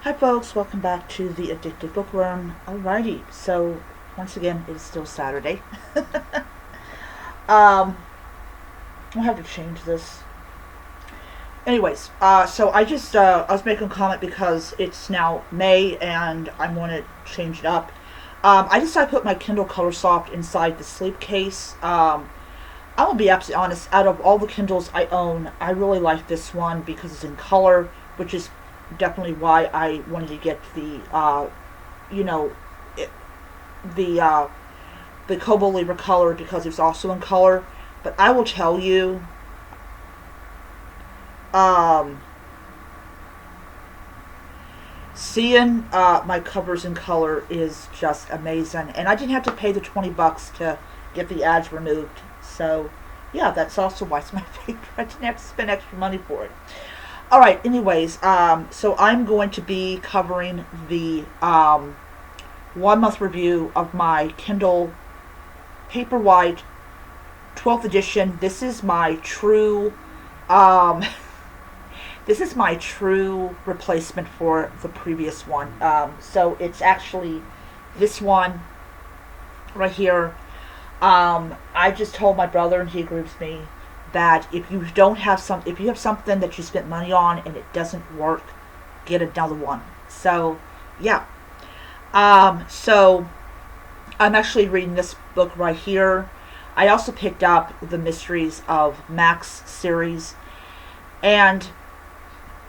Hi folks, welcome back to the Addicted Bookworm. Alrighty, so once again it is still Saturday. um, I'll have to change this. Anyways, so I was making a comment because it's now May and I want to change it up. I decided to put my Kindle Colorsoft inside the sleep case. I will be absolutely honest, out of all the Kindles I own, I really like this one because it's in color, which is definitely why I wanted to get you know, it, the the Kobo Libra color because it's also in color. But I will tell you, um, seeing my covers in color is just amazing, and I didn't have to pay the $20 to get the ads removed. So, yeah, that's also why it's my favorite. I didn't have to spend extra money for it. All right. Anyways, so I'm going to be covering the 1 month review of my Kindle Paperwhite 12th edition. This is my true, um, this is my true replacement for the previous one. So it's actually this one right here. I just told my brother, and he agrees with me, that if you have something that you spent money on and it doesn't work, get another one. So, yeah. So I'm actually reading this book right here. I also picked up the Mysteries of Max series, and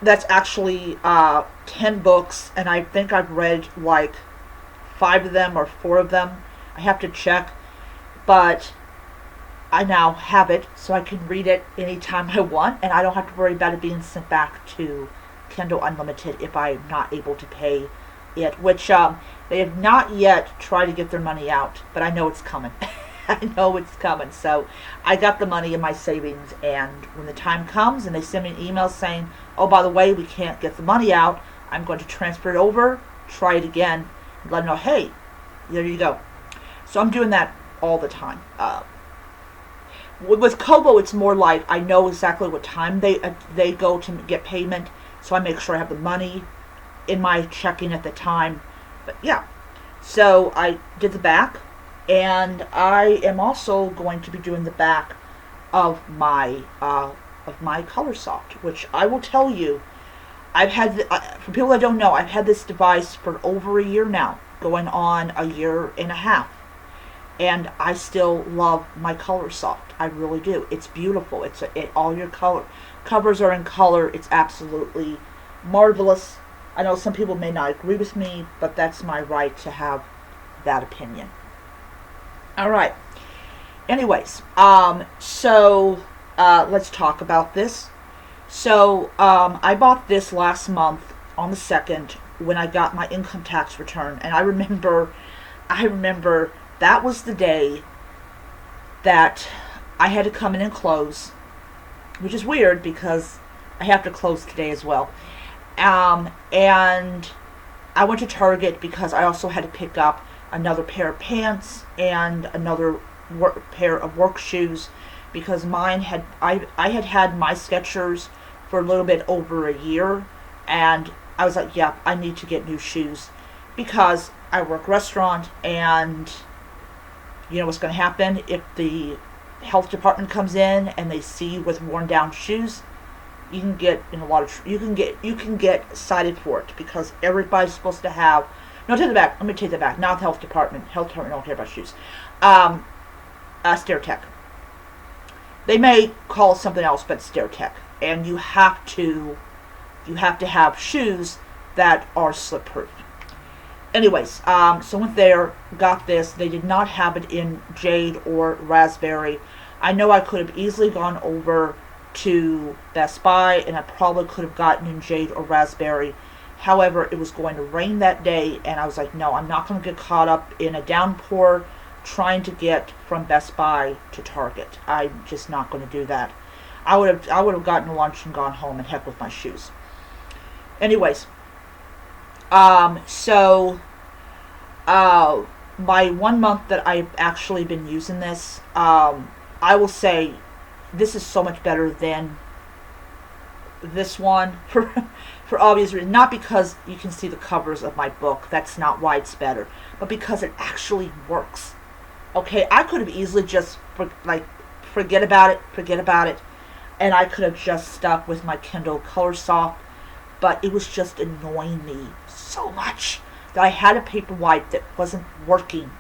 that's actually 10 books, and I think I've read like 5 of them or 4 of them. I have to check, but I now have it, so I can read it anytime I want, and I don't have to worry about it being sent back to Kindle Unlimited if I'm not able to pay it, which they have not yet tried to get their money out, but I know it's coming. I know it's coming. So I got the money in my savings, and when the time comes and they send me an email saying, oh, by the way, we can't get the money out, I'm going to transfer it over, try it again, and let them know, hey, there you go. So I'm doing that all the time. With Kobo, it's more like I know exactly what time they go to get payment, so I make sure I have the money in my checking at the time. But yeah, so I did the back, and I am also going to be doing the back of my Colorsoft, which I will tell you, I've had for people that don't know, I've had this device for over a year now, going on a year and a half. And I still love my Colorsoft. I really do. It's beautiful. All your covers are in color. It's absolutely marvelous. I know some people may not agree with me, but that's my right to have that opinion. All right. Anyways, so let's talk about this. So I bought this last month on the 2nd when I got my income tax return, and I remember that was the day that I had to come in and close, which is weird because I have to close today as well. And I went to Target because I also had to pick up another pair of pants and another pair of work shoes because I had my Skechers for a little bit over a year, and I was like, yeah, I need to get new shoes because I work restaurant, and you know what's going to happen if the health department comes in and they see you with worn down shoes. You can get in a lot of you can get cited for it because everybody's supposed to have. No, take it back. Let me take that back. Not the health department. Health department don't care about shoes. Stair Tech. They may call it something else, but Stair Tech, and you have to have shoes that are slip proof. Anyways, so went there, got this. They did not have it in jade or raspberry. I know I could have easily gone over to Best Buy, and I probably could have gotten in jade or raspberry. However, it was going to rain that day, and I was like, no, I'm not going to get caught up in a downpour trying to get from Best Buy to Target. I'm just not going to do that. I would have gotten lunch and gone home, and heck with my shoes. Anyways, so my 1 month that I've actually been using this, I will say this is so much better than this one for obvious reasons. Not because you can see the covers of my book. That's not why it's better. But because it actually works. Okay, I could have easily just forget about it, and I could have just stuck with my Kindle Colorsoft, but it was just annoying me so much that I had a Paperwhite that wasn't working,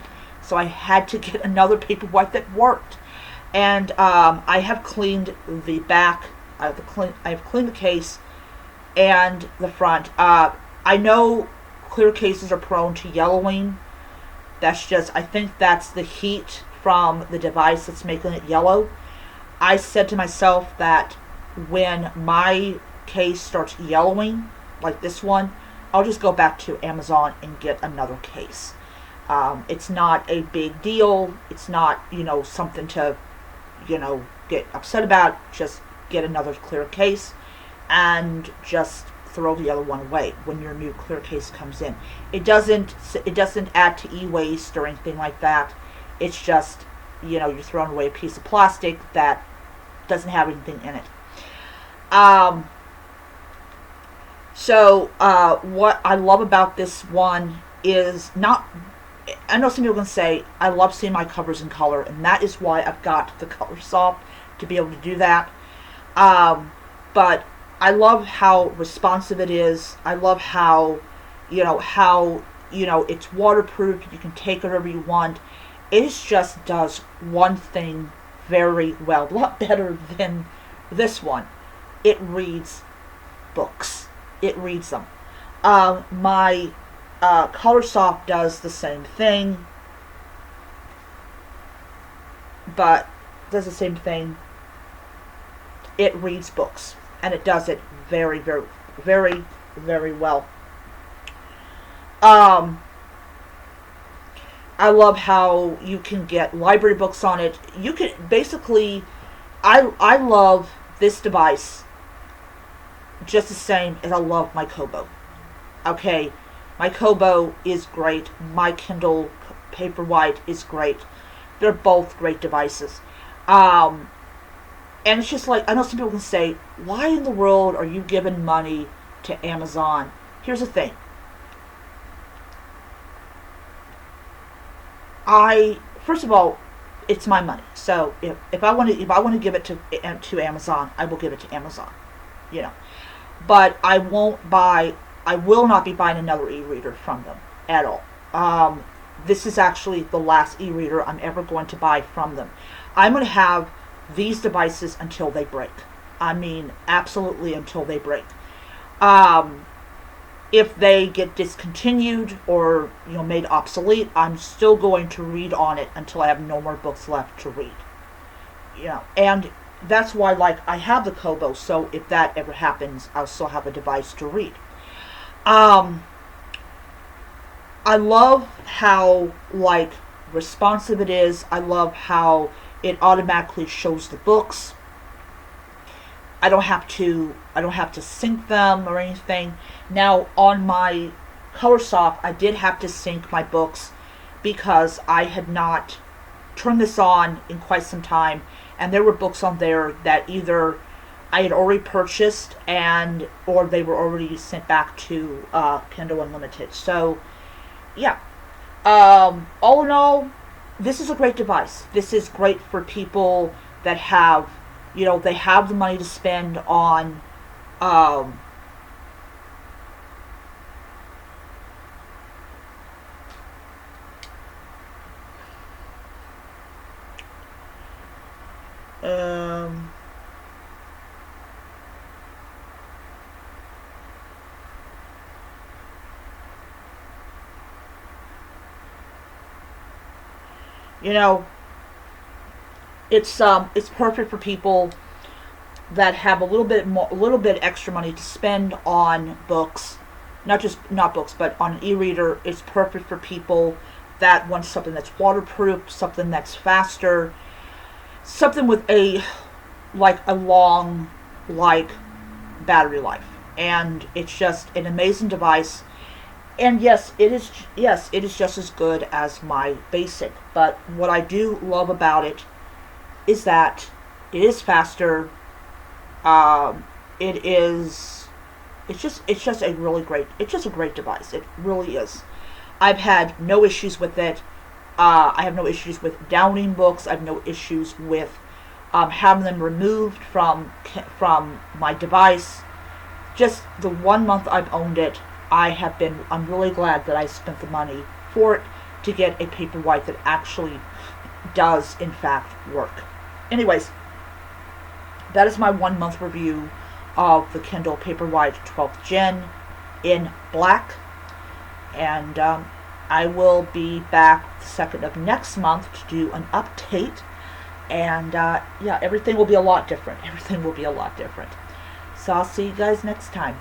so I had to get another Paperwhite that worked. And I have cleaned the back. I have cleaned the case and the front. I know clear cases are prone to yellowing. That's just, I think that's the heat from the device that's making it yellow. I said to myself that when my case starts yellowing, like this one, I'll just go back to Amazon and get another case. It's not a big deal. It's not, something to, get upset about. Just get another clear case and just throw the other one away when your new clear case comes in. It doesn't add to e-waste or anything like that. It's just, you're throwing away a piece of plastic that doesn't have anything in it. So what I love about this one is not, I know some people are going to say, I love seeing my covers in color, and that is why I've got the Colorsoft to be able to do that. But I love how responsive it is. I love how it's waterproof. You can take it wherever you want. It just does one thing very well, a lot better than this one. It reads books. It reads them. My Colorsoft does the same thing, but does the same thing. It reads books, and it does it very, very, very, very well. I love how you can get library books on it. You can basically, I love this device just the same as I love my Kobo. Okay, my Kobo is great. My Kindle Paperwhite is great. They're both great devices. And it's just like, I know some people can say, why in the world are you giving money to Amazon? Here's the thing. First of all, it's my money. So if I want to give it to Amazon, I will give it to Amazon. But I will not be buying another e-reader from them at all. This is actually the last e-reader I'm ever going to buy from them. I'm going to have these devices until they break. I mean, absolutely until they break. If they get discontinued or made obsolete, I'm still going to read on it until I have no more books left to read. And that's why, I have the Kobo, so if that ever happens, I'll still have a device to read. I love how responsive it is. I love how it automatically shows the books. I don't have to sync them or anything. Now on my Colorsoft, I did have to sync my books because I had not turned this on in quite some time, and there were books on there that either I had already purchased or they were already sent back to Kindle Unlimited. So yeah, all in all, this is a great device. This is great for people that have, they have the money to spend on it's perfect for people that have a little bit extra money to spend on books, not books, but on an e-reader. It's perfect for people that want something that's waterproof, something that's faster, something with a long battery life, and it's just an amazing device. And yes, it is just as good as my basic. But what I do love about it is that it is faster. it is, it's just a really great, it's just a great device. It really is. I've had no issues with it. I have no issues with downing books. I have no issues with having them removed from my device. Just the 1 month I've owned it, I'm really glad that I spent the money for it to get a Paperwhite that actually does in fact work. Anyways, that is my 1 month review of the Kindle Paperwhite 12th Gen in black. And I will be back the 2nd of next month to do an update. And yeah, everything will be a lot different. Everything will be a lot different. So I'll see you guys next time.